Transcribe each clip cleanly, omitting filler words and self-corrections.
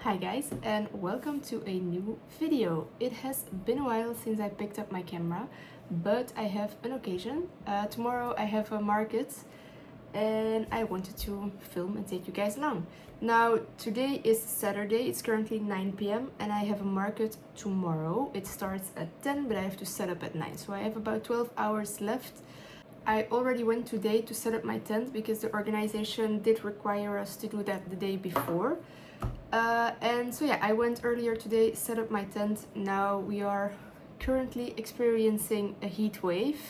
Hi guys, and welcome to a new video. It has been a while since I picked up my camera, but I have an occasion. Tomorrow I have a market and I wanted to film and take you guys along. Now today is Saturday, it's currently 9 p.m. and I have a market tomorrow. It starts at 10 but I have to set up at 9, so I have about 12 hours left. I already went today to set up my tent because the organization did require us to do that the day before. And so yeah, I went earlier today, set up my tent. Now we are currently experiencing a heat wave,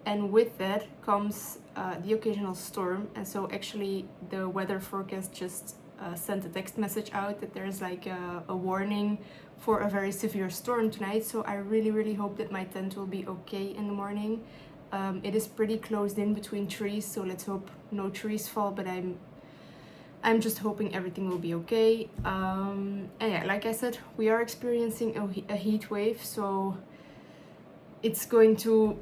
and with that comes the occasional storm. And so actually the weather forecast just sent a text message out that there's like a warning for a very severe storm tonight. So I really hope that my tent will be okay in the morning. It is pretty closed in between trees, so let's hope no trees fall, but I'm just hoping everything will be okay. And yeah, like I said, we are experiencing a heat wave, so it's going to,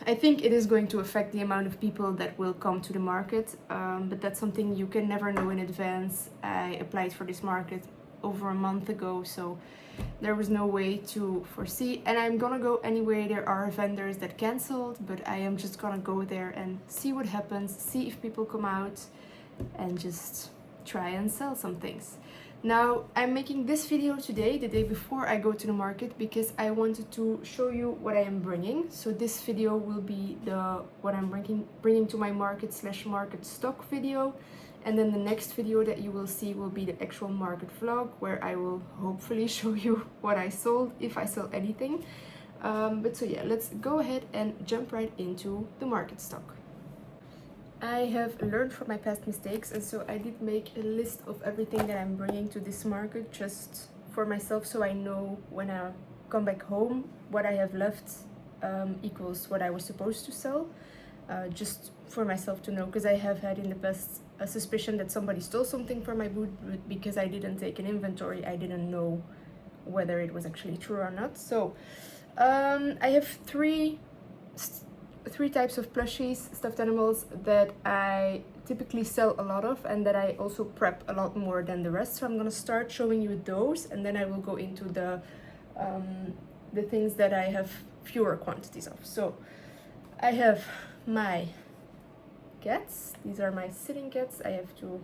I think it is going to affect the amount of people that will come to the market, but that's something you can never know in advance. I applied for this market over a month ago, so there was no way to foresee, and I'm gonna go anyway. There are vendors that canceled, but I am just gonna go there and see what happens, see if people come out, and just try and sell some things. Now I'm making this video today, the day before I go to the market, because I wanted to show you what I am bringing. So this video will be what I'm bringing to my market / market stock video, and then the next video that you will see will be the actual market vlog, where I will hopefully show you what I sold, if I sell anything. But so yeah, let's go ahead and jump right into the market stock. I have learned from my past mistakes, and so I did make a list of everything that I'm bringing to this market just for myself, so I know when I come back home what I have left equals what I was supposed to sell, just for myself to know, because I have had in the past a suspicion that somebody stole something from my booth, but because I didn't take an inventory, I didn't know whether it was actually true or not. So I have three types of plushies, stuffed animals, that I typically sell a lot of and that I also prep a lot more than the rest. So I'm gonna start showing you those, and then I will go into the things that I have fewer quantities of. So I have my cats. These are my sitting cats. I have to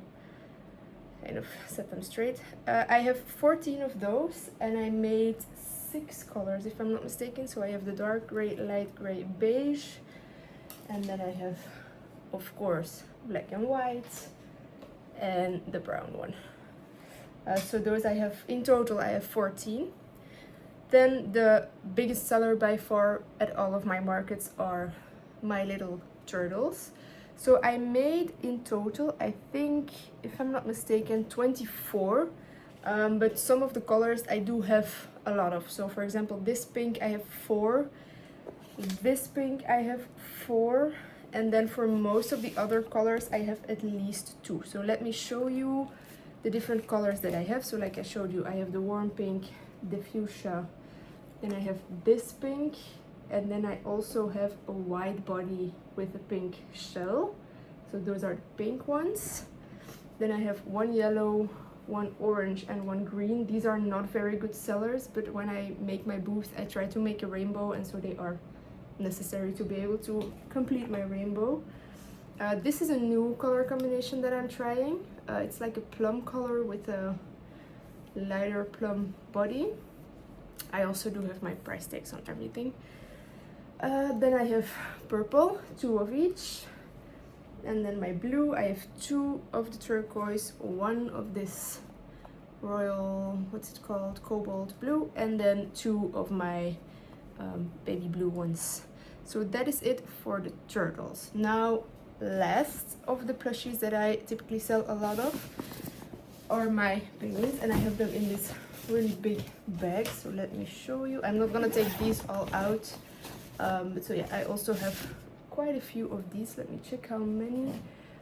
kind of set them straight. I have 14 of those, and I made 6 colors if I'm not mistaken. So I have the dark gray, light gray, beige, and then I have, of course, black and white, and the brown one. So those I have, in total I have 14. Then the biggest seller by far at all of my markets are my little turtles. So I made in total, I think, if I'm not mistaken, 24. But some of the colors I do have a lot of. So for example, this pink I have 4. This pink I have 4, and then for most of the other colors I have at least 2. So let me show you the different colors that I have. So like I showed you, I have the warm pink, the fuchsia, then I have this pink, and then I also have a white body with a pink shell. So those are the pink ones. Then I have one yellow, one orange, and one green. These are not very good sellers, but when I make my booth I try to make a rainbow, and so they are necessary to be able to complete my rainbow. This is a new color combination that I'm trying. It's like a plum color with a lighter plum body. I also do have my price tags on everything. Then I have purple, 2 of each, and then my blue, I have 2 of the turquoise, 1 of this royal, what's it called, cobalt blue, and then 2 of my baby blue ones. So that is it for the turtles. Now, last of the plushies that I typically sell a lot of are my penguins, and I have them in this really big bag. So let me show you. I'm not gonna take these all out, but so yeah, I also have quite a few of these. Let me check how many.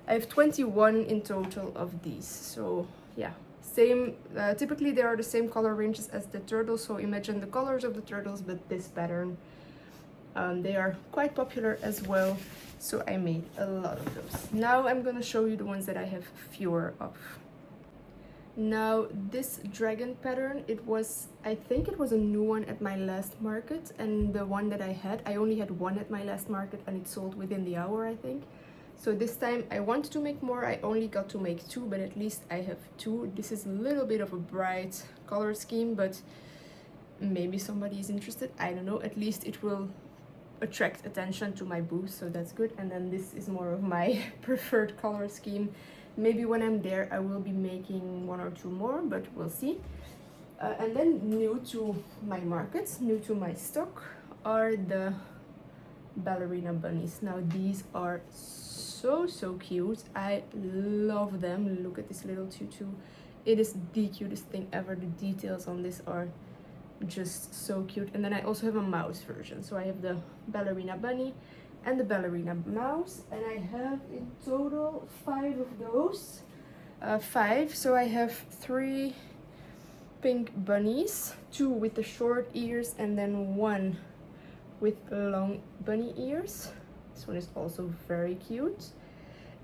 I have 21 in total of these. So yeah, same, typically they are the same color ranges as the turtles, so imagine the colors of the turtles but this pattern. They are quite popular as well, so I made a lot of those. Now I'm gonna show you the ones that I have fewer of. Now this dragon pattern, I think it was a new one at my last market, and the one that I only had one at my last market and it sold within the hour, I think. So this time I wanted to make more. I only got to make 2, but at least I have 2. This is a little bit of a bright color scheme, but maybe somebody is interested. I don't know. At least it will attract attention to my booth, so that's good. And then this is more of my preferred color scheme. Maybe when I'm there I will be making 1 or 2 more, but we'll see. And then new to my markets, new to my stock, are the ballerina bunnies. Now these are so cute. I love them. Look at this little tutu. It is the cutest thing ever. The details on this are just so cute. And then I also have a mouse version. So I have the ballerina bunny and the ballerina mouse, and I have in total 5 of those. 5. So I have 3 pink bunnies, 2 with the short ears, and then 1 with long bunny ears. This one is also very cute.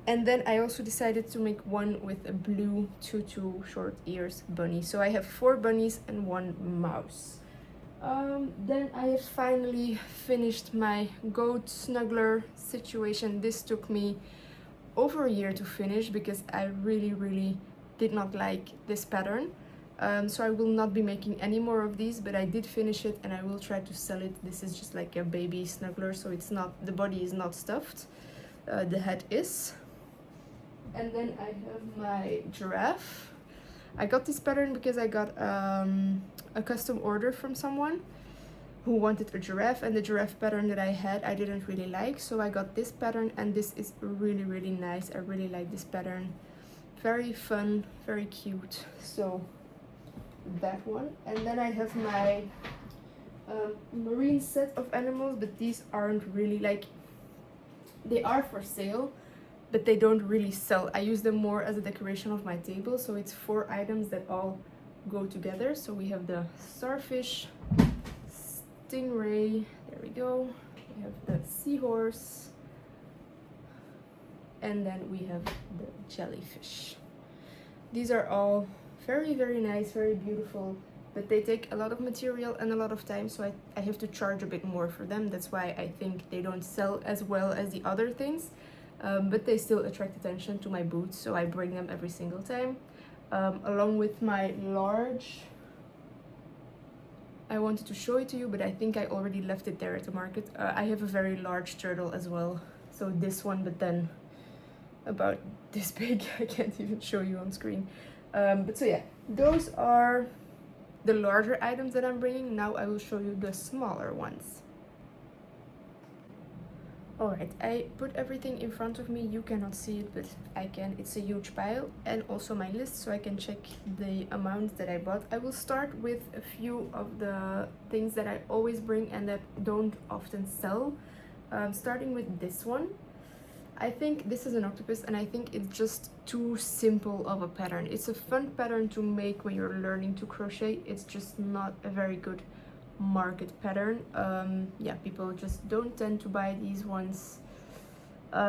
And then I also decided to make one with a blue tutu short ears bunny. So I have 4 bunnies and 1 mouse. Then I have finally finished my goat snuggler situation. This took me over a year to finish because I really did not like this pattern. So I will not be making any more of these, but I did finish it and I will try to sell it. This is just like a baby snuggler, so it's not, the body is not stuffed, the head is. And then I have my giraffe. I got this pattern because I got a custom order from someone who wanted a giraffe, and the giraffe pattern that I had I didn't really like, so I got this pattern, and this is really nice. I really like this pattern. Very fun, very cute. So that one. And then I have my marine set of animals, but these aren't really like, they are for sale, but they don't really sell. I use them more as a decoration of my table. So it's 4 items that all go together. So we have the starfish, stingray, there we go, we have the seahorse, and then we have the jellyfish. These are all very nice, very beautiful, but they take a lot of material and a lot of time, so I have to charge a bit more for them. That's why I think they don't sell as well as the other things, but they still attract attention to my booth, so I bring them every single time. Along with my large, I wanted to show it to you, but I think I already left it there at the market. I have a very large turtle as well, so this one, but then about this big. I can't even show you on screen. But so yeah, those are the larger items that I'm bringing. Now I will show you the smaller ones. Alright, I put everything in front of me. You cannot see it, but I can. It's a huge pile, and also my list, so I can check the amount that I bought. I will start with a few of the things that I always bring and that don't often sell. Starting with this one. I think this is an octopus, and I think it's just too simple of a pattern. It's a fun pattern to make when you're learning to crochet. It's just not a very good market pattern. Yeah, people just don't tend to buy these ones.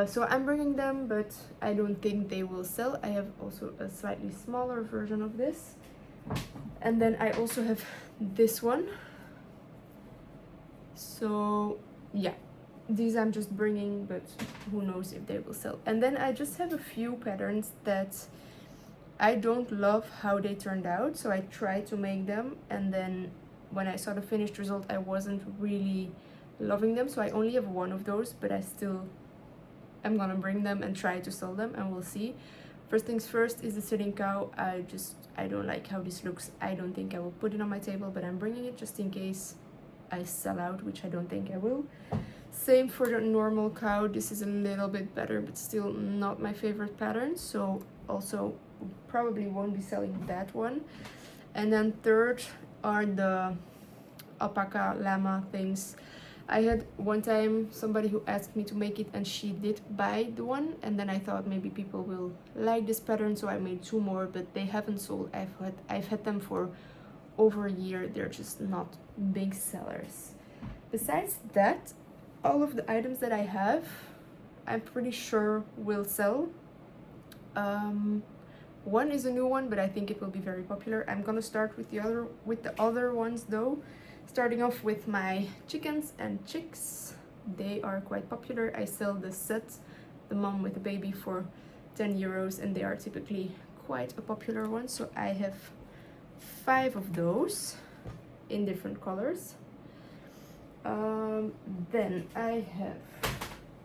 So I'm bringing them, but I don't think they will sell. I have also a slightly smaller version of this. And then I also have this one. So yeah, these I'm just bringing, but who knows if they will sell. And then I just have a few patterns that I don't love how they turned out, so I tried to make them, and then when I saw the finished result I wasn't really loving them, so I only have one of those, but I still am gonna bring them and try to sell them, and we'll see. First things first is the sitting cow. I don't like how this looks. I don't think I will put it on my table, but I'm bringing it just in case I sell out, which I don't think I will. Same for the normal cow. This is a little bit better, but still not my favorite pattern, so also probably won't be selling that one. And then third are the alpaca llama things. I had one time somebody who asked me to make it, and she did buy the one, and then I thought maybe people will like this pattern, so I made 2 more, but they haven't sold. I've had them for over a year. They're just not big sellers. Besides that, all of the items that I have, I'm pretty sure will sell. one is a new one, but I think it will be very popular. I'm gonna start with the other ones though, starting off with my chickens and chicks. They are quite popular. I sell the set, the mom with the baby, for 10 euros, and they are typically quite a popular one. So I have 5 of those in different colors. Then I have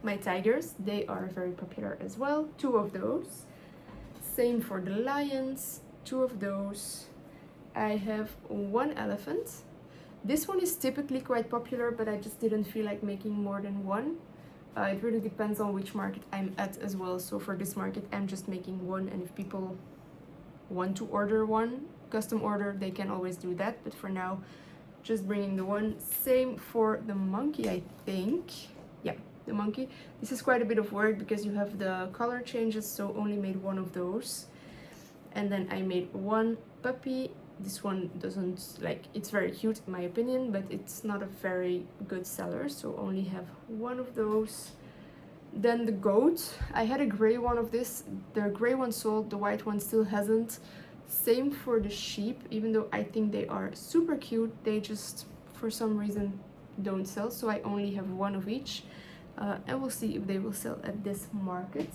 my tigers. They are very popular as well, 2 of those. Same for the lions, 2 of those. I have 1 elephant. This one is typically quite popular, but I just didn't feel like making more than 1. It really depends on which market I'm at as well. So for this market, I'm just making 1, and if people want to order 1, custom order, they can always do that. But for now, just bringing the 1. Same for the monkey, I think. Yeah, the monkey. This is quite a bit of work because you have the color changes, so only made 1 of those. And then I made 1 puppy. This one doesn't, like, it's very cute in my opinion, but it's not a very good seller, so only have 1 of those. Then the goat, I had a gray one of this. The gray one sold, the white one still hasn't. Same for the sheep, even though I think they are super cute, they just for some reason don't sell, so I only have 1 of each. And we'll see if they will sell at this market.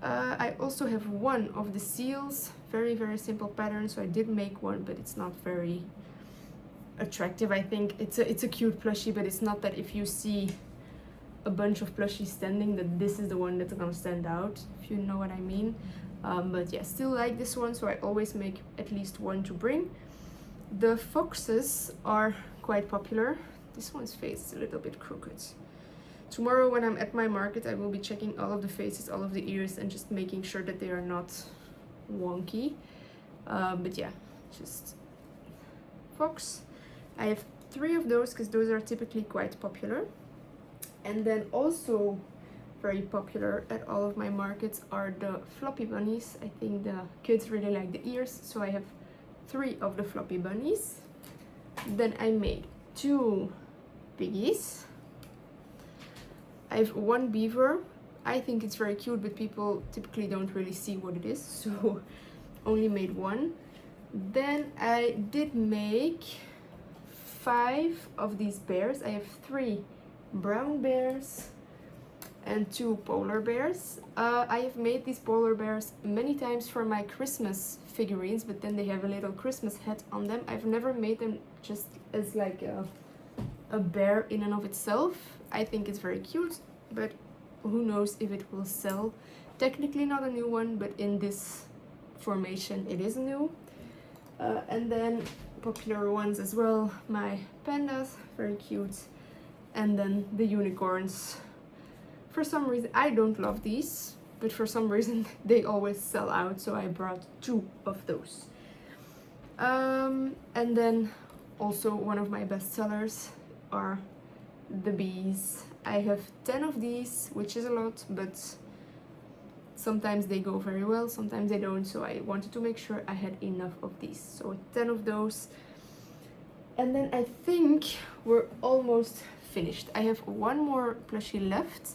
I also have 1 of the seals, very simple pattern, so I did make 1, but it's not very attractive. I think it's a cute plushie, but it's not that if you see a bunch of plushies standing that this is the one that's gonna stand out, if you know what I mean. But yeah, still like this one, so I always make at least 1 to bring. The foxes are quite popular. This one's face is a little bit crooked. Tomorrow when I'm at my market, I will be checking all of the faces, all of the ears, and just making sure that they are not wonky. But yeah, just fox. I have 3 of those because those are typically quite popular. And then also very popular at all of my markets are the floppy bunnies. I think the kids really like the ears, so I have 3 of the floppy bunnies. Then I made 2 piggies. I have 1 beaver. I think it's very cute, but people typically don't really see what it is, so only made 1. Then I did make 5 of these bears. I have 3 brown bears and 2 polar bears. I have made these polar bears many times for my Christmas figurines, but then they have a little Christmas hat on them. I've never made them just as like a bear in and of itself. I think it's very cute, but who knows if it will sell. Technically not a new one, but in this formation it is new. And then popular ones as well, my pandas, very cute. And then the unicorns. For some reason, I don't love these, but for some reason they always sell out, so I brought 2 of those. And then also one of my best sellers are the bees. I have 10 of these, which is a lot, but sometimes they go very well, sometimes they don't, so I wanted to make sure I had enough of these. So 10 of those. And then I think we're almost finished. I have 1 more plushie left.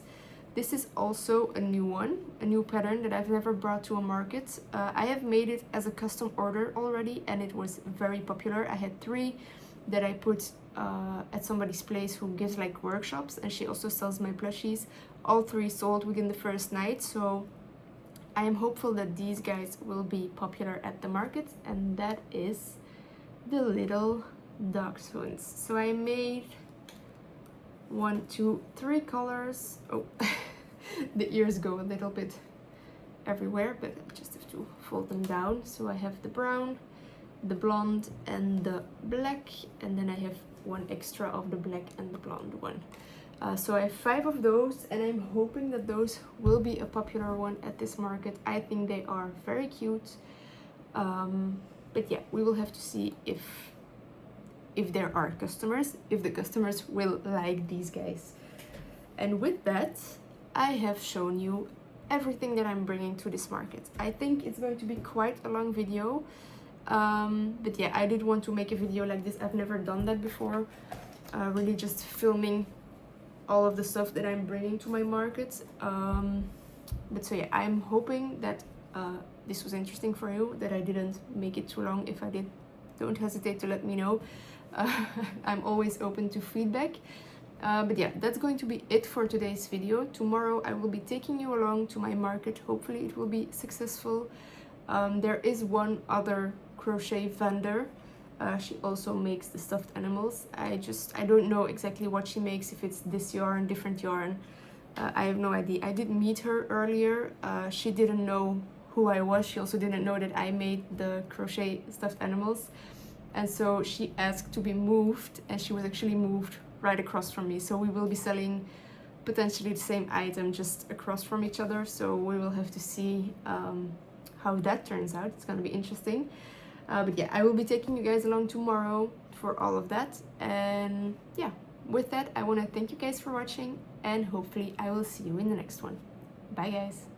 This is also a new one, a new pattern that I've never brought to a market. I have made it as a custom order already, and it was very popular. I had 3 that I put at somebody's place who gives like workshops, and she also sells my plushies. All 3 sold within the first night, so I am hopeful that these guys will be popular at the market, and that is the little dachshunds. So I made 1, 2, 3 colors. Oh, the ears go a little bit everywhere, but I just have to fold them down. So I have the brown, the blonde, and the black, and then I have 1 extra of the black and the blonde one. So I have 5 of those, and I'm hoping that those will be a popular one at this market. I think they are very cute, but yeah, we will have to see if there are customers, if the customers will like these guys. And with that, I have shown you everything that I'm bringing to this market. I think it's going to be quite a long video, but yeah, I did want to make a video like this. I've never done that before, really just filming all of the stuff that I'm bringing to my market. But so yeah, I'm hoping that this was interesting for you, that I didn't make it too long. If I did, don't hesitate to let me know. I'm always open to feedback. But yeah, that's going to be it for today's video. Tomorrow I will be taking you along to my market. Hopefully it will be successful. There is one other crochet vendor. She also makes the stuffed animals. I don't know exactly what she makes, if it's this yarn, different yarn. I have no idea. I did meet her earlier. She didn't know who I was. She also didn't know that I made the crochet stuffed animals. And so she asked to be moved, and she was actually moved right across from me. So we will be selling potentially the same item just across from each other. So we will have to see how that turns out. It's gonna be interesting. But yeah, I will be taking you guys along tomorrow for all of that. And yeah, with that, I want to thank you guys for watching, and hopefully I will see you in the next one. Bye guys.